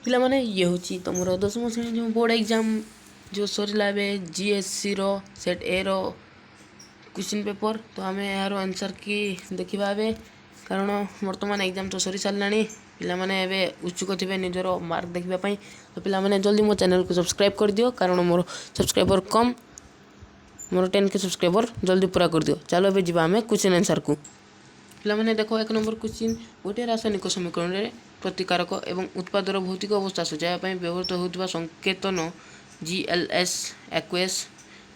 पिला माने ये होची तुमरो 10वीं श्रेणी जो बोर्ड एग्जाम जो सरीला बे जीएससी रो सेट ए रो क्वेश्चन पेपर तो आमे यार आंसर की देखिबा बे कारण वर्तमान एग्जाम तो सरी सारलानी पिला माने एबे उत्सुक थिबे निजरो मार्क देखिबा पई तो पिला माने जल्दी मो चैनल को सब्सक्राइब कर दियो कारण मोर सब्सक्राइबर कम मोर 10 के सब्सक्राइबर जल्दी पूरा कर दियो। चलो एबे जिबा हमें क्वेश्चन आंसर को पिला माने देखो एक नंबर क्वेश्चन गोटे रासायनिक समीकरण रे प्रतिकारक एवं उत्पादर भौतिक अवस्था सूचाइबा पई व्यवहृत होउतबा संकेतन जीएलएस एक्वेस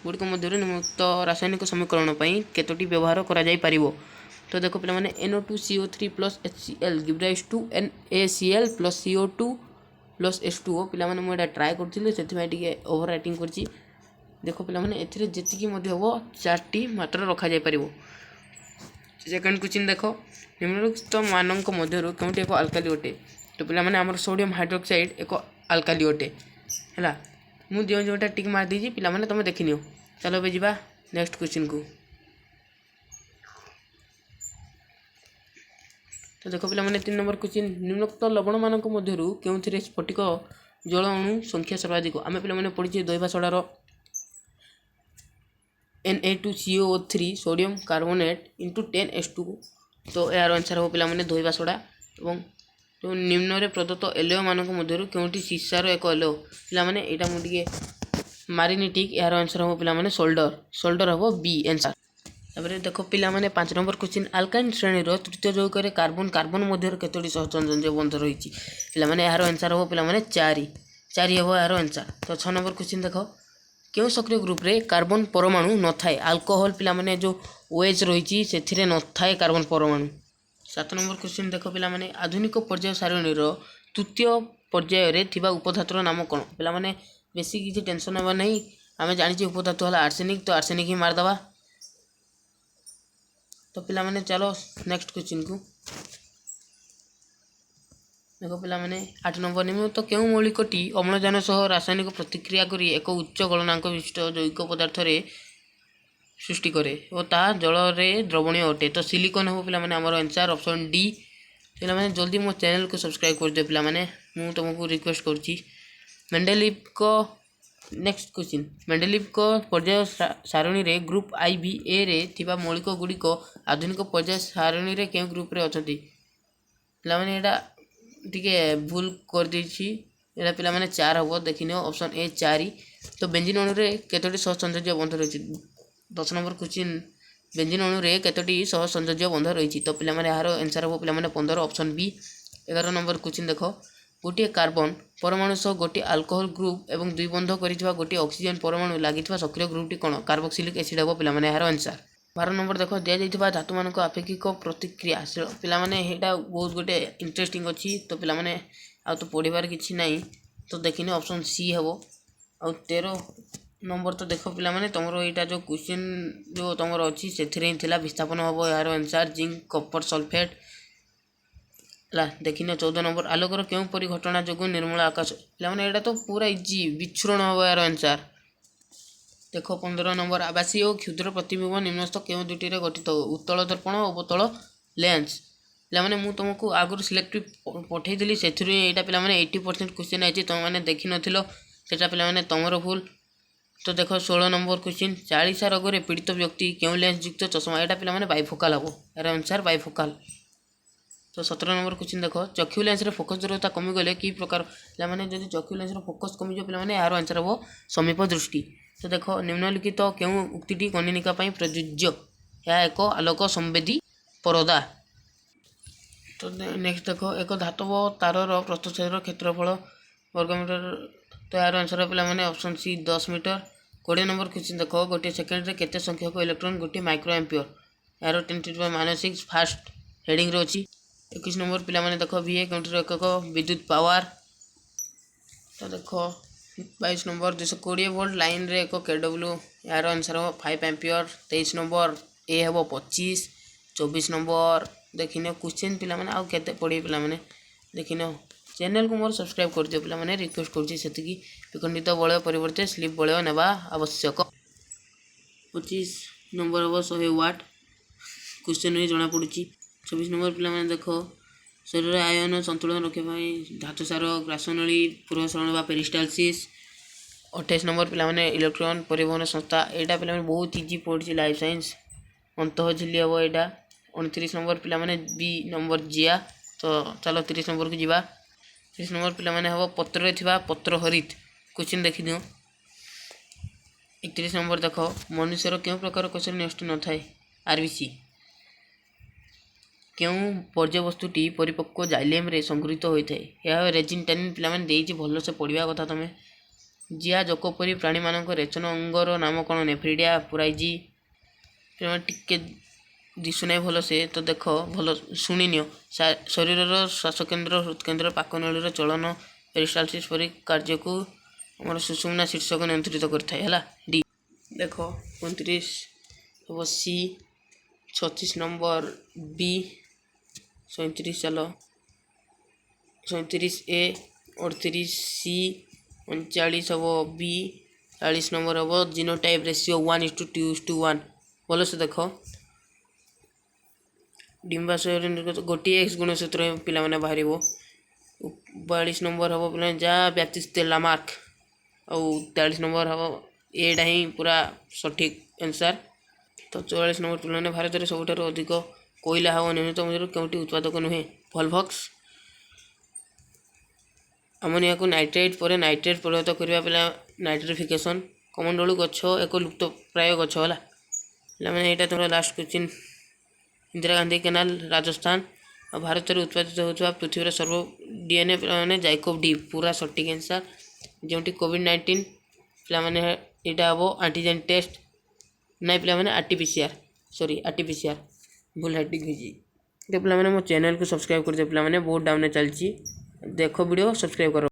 गुड़िक मध्य निम्नलिखित रासायनिक समीकरण पई केतोटी व्यवहार करा जाई परिबो। तो देखो पिला माने NO2CO3 plus HCl give rise to NaCl plus CO2 plus H2O पिला माने मु एटा ट्राई करथिले सेति भाई टिके ओवर राइटिंग करछि। देखो पिला माने एथिरे जेतिकी मध्य हो चारटी मात्रा रखा जाई परिबो। सेकंड क्वेश्चन देखो निम्नलिखित मानक मध्यरु कोनटी एक अल्काली अटे तो पिला माने हमर सोडियम हाइड्रोक्साइड एक अल्काली अटे हैला मु जो जोटा टिक मार दीजी पिला माने तुम देखिनियो। चलो बे जिबा नेक्स्ट क्वेश्चन को तो देखो पिला माने 3 नंबर क्वेश्चन निम्नलिखित लवण मानक मध्यरु केउथिरे स्फटिक जल अणु संख्या सर्वाधिक आमे पिला माने पढिछि दोइबा सोडारो Na2CO3 sodium carbonate into 10H2 तो यार आंसर हो पिला माने दोइबा सोडा एवं तो निम्न रे प्रदत्त एलओ मानक मध्यरु केउटी सीसार एक एलओ पिला माने एटा मु टिके मारिनी टिक यार आंसर हो पिला माने सोल्डर हो बी आंसर। तबरे देखो पिला माने 5 नंबर क्वेश्चन अल्काइन श्रेणी रो तृतीय यौगिक रे कार्बन मध्यरु केतोटी सहसंयोजक बंध रहिछि पिला माने यार आंसर हो पिला माने 4 हो यार आंसर। तो 6 नंबर क्वेश्चन देखो क्यों सक्रिय ग्रुप रे कार्बन परमाणु न थाए अल्कोहल पिला माने जो ओएच रहिछि सेथिरे न थाए कार्बन परमाणु। 7 नंबर क्वेश्चन देखो पिला माने आधुनिक पर्याय सारणी रो तृतीय पर्याय रे थिबा उपधातुर नाम कोन पिला माने बेसी किछि टेंशन होबा नै आमे जानि छि उपधातु हला आर्सेनिक तो आर्सेनिक ही मार दबा। तो पिला माने चलो नेक्स्ट क्वेश्चन को देखो पिला माने 8 नंबर निम्न तो केउ मौलिकटी अम्लजान सह रासायनिक प्रतिक्रिया करी एक उच्च गलनांक विशिष्ट जैविक पदार्थ रे सृष्टि करे और ता जल रे द्रवणीय अटे तो सिलिकॉन हो पिला माने हमर आंसर ऑप्शन डी। पिला माने जल्दी मो चैनल को सब्सक्राइब कर दियो पिला माने मु तुमको रिक्वेस्ट करछि। मेंडेलीव को नेक्स्ट क्वेश्चन मेंडेलीव को पर्याय सारणी रे ग्रुप IVA रे थिबा मौलिक गुडी को आधुनिक पर्याय सारणी रे के ग्रुप रे अछंती पिला माने एटा टिके भूल कर देछि एटा पिला माने 4 हबो देखिनो ऑप्शन ए 4 तो बेंजीन अणु रे केतोटी सहसंयोजक बंध रहिछि। 10 नंबर क्वेश्चन बेंजीन अणु रे केतोटी सहसंयोजक बंध रहिछि तो पिला माने हारो आंसर हबो पिला माने 15 ऑप्शन बी। 11 नंबर क्वेश्चन देखो गोटे कार्बन परमाणु सह गोटे अल्कोहल ग्रुप एवं दुई बंध करितबा गोटे ऑक्सीजन परमाणु लागितबा सक्रिय ग्रुप टी कोन कार्बोक्सिलिक एसिड हबो पिला माने हारो आंसर। 12 नंबर देखो दिया जाइतबा धातु मानक आपेक्षिक प्रतिक्रिया पिला माने हेटा बहुत गोटे इंटरेस्टिंग अछि तो पिला माने आ तो पढिबार किछि नाही तो देखिने ऑप्शन सी हबो। आ 13 नंबर तो देखो पिला माने तमरो एटा जो क्वेश्चन जो तमरो अछि सेथिरे थिला विस्थापन हबो यारो आंसर जिंक कॉपर सल्फेट ला देखिने 14 नंबर आलोकर केउ परि घटना जोगु निर्मल आकाश पिला माने एटा तो पूरा इजी विच्छुरण हबो यारो आंसर। देखो 15 नंबर आवासीय और क्षुद्र प्रतिबिंब निम्नस्थ केउ दुटी रे गठित उत्तल दर्पण और अवतल लेंस पिला माने मु तुमको आगुर सिलेक्टिव पठै दिली सेथुरे एटा पिला माने 80% क्वेश्चन आइछि तुम माने देखि नथिलो सेटा पिला माने तमरो भूल। तो देखो 16 नंबर क्वेश्चन 40 रोग रे पीड़ित व्यक्ति केउ लेंस युक्त चश्मा एटा पिला माने बाइफोकल हबो यार आंसर बाइफोकल। तो 17 नंबर क्वेश्चन देखो चक्षु लेंस रे फोकस दूरता कमी गले की प्रकार पिला माने जदि चक्षु लेंस रे फोकस कमी जो पिला माने यार आंसर हबो समीप दृष्टि। तो देखो निम्नलिखित केउ उक्तिटी कनिनिका पई प्रयोज्य या एक आलोक संवेदी परदा। तो नेक्स्ट देखो एक धातव तारर प्रस्थच्छेदर क्षेत्रफल वर्गमीटर तो यार आंसर पिला माने option C 10 metre. 20 number question देखो गोटे सेकेंड रे केते संख्यक इलेक्ट्रॉन गोटे माइक्रो एम्पियर यार 10⁻⁻⁶ फास्ट हेडिंग रो अछि। 21 नंबर पिला माने देखो VA काउंटर एकक विद्युत पावर। तो देखो 22 नंबर 220 वोल्ट लाइन रे एक KW यार आंसर हो 5 एम्पियर। 23 नंबर ए हबो 25। 24 नंबर देखिने क्वेश्चन पिला माने आ केते पढी पिला माने देखिनो चैनल को मोर सब्सक्राइब कर दियो पिला माने रिक्वेस्ट करछि सेति विखंडित बलय परिवर्ते स्लिप बलय नेबा आवश्यक। 25 नंबर हबो 100 वाट क्वेश्चन रे जणा पडुछि। 24 नंबर पिला माने देखो शरीर आयन संतुलन रखा धातु सार ग्रासनली पूर्वसरण व पेरिस्टालसिस। 28 नंबर पे इलेक्ट्रॉन परिवहन संस्था यहाँ पे बहुत इजी पड़ी लाइफ साइंस अंतः झिली हम यहाँ। 29 नंबर पे बी नंबर जिया। तो चलो 30 नंबर को जीवा। 30 नंबर पे हम पत्र थी पत्र हरित क्वेश्चन देखी दियो। 31 नंबर देख मनुष्यर क्यों प्रकार कोष नष्ट न थाए आरबीसी क्यों पर्यवस्तुटी परिपक्व जाइलेम रे संगृहीत होता है यह रेजिन टैनिन पे भल से पढ़ा कथा तुम। जिया जोकपरी प्राणी मान रेचन अंगर नाम कौन नेफ्रिडिया पुराइजी टिके दिशुना भल से तो देख भल शुणी नियो। शरीर श्वासकेन्द्र हृदकेन्द्र पाकनली चलन पेरिस्टालसिस परी कार्य को आम सुषुम्ना शीर्षक नियंत्रित करता डी। देख 29 हम सी। 36 नंबर बी। 37 चलो 37 ए। 38 सी। 39 हम बी। 40 नंबर हम जीनोटाइप रेशियो 1:2:1 भल से देख डिम्बाशय निर्गत गोटे एक्स गुणसूत्र पे बाहर। 42 नंबर हम पे जहाँ व्याप्ति लामार्क और 43 नंबर हम एटा ही पूरा सठिक आंसर। तो 44 नंबर पे भारत में सबुठ अधिक कोयला हवा निर्मित मध्य कौटी उत्पादक नुहे भलभक्स। अमोनिया को नाइट्रेट पर नाइट्रेट परिणत करने पे नाइट्रिफिकेशन। कमंडलू गछ एक लुप्त प्राय गछ है मैंने यहाँ तुम last question. Indira Gandhi canal Rajasthan और भारत में उत्पादित होता पृथ्वी सर्व डीएनए पे जाइकोब डी पूरा सठिक आंसर। जो कोविड-19 पे यहाँ हम एंटीजेन टेस्ट नाई पे आरटीपीसीआर सॉरी आरटीपीसीआर भूल हेटिक पे मो चैनल को सब्सक्राइब कर पे बहुत डाउन चलती देख वीडियो सब्सक्राइब कर।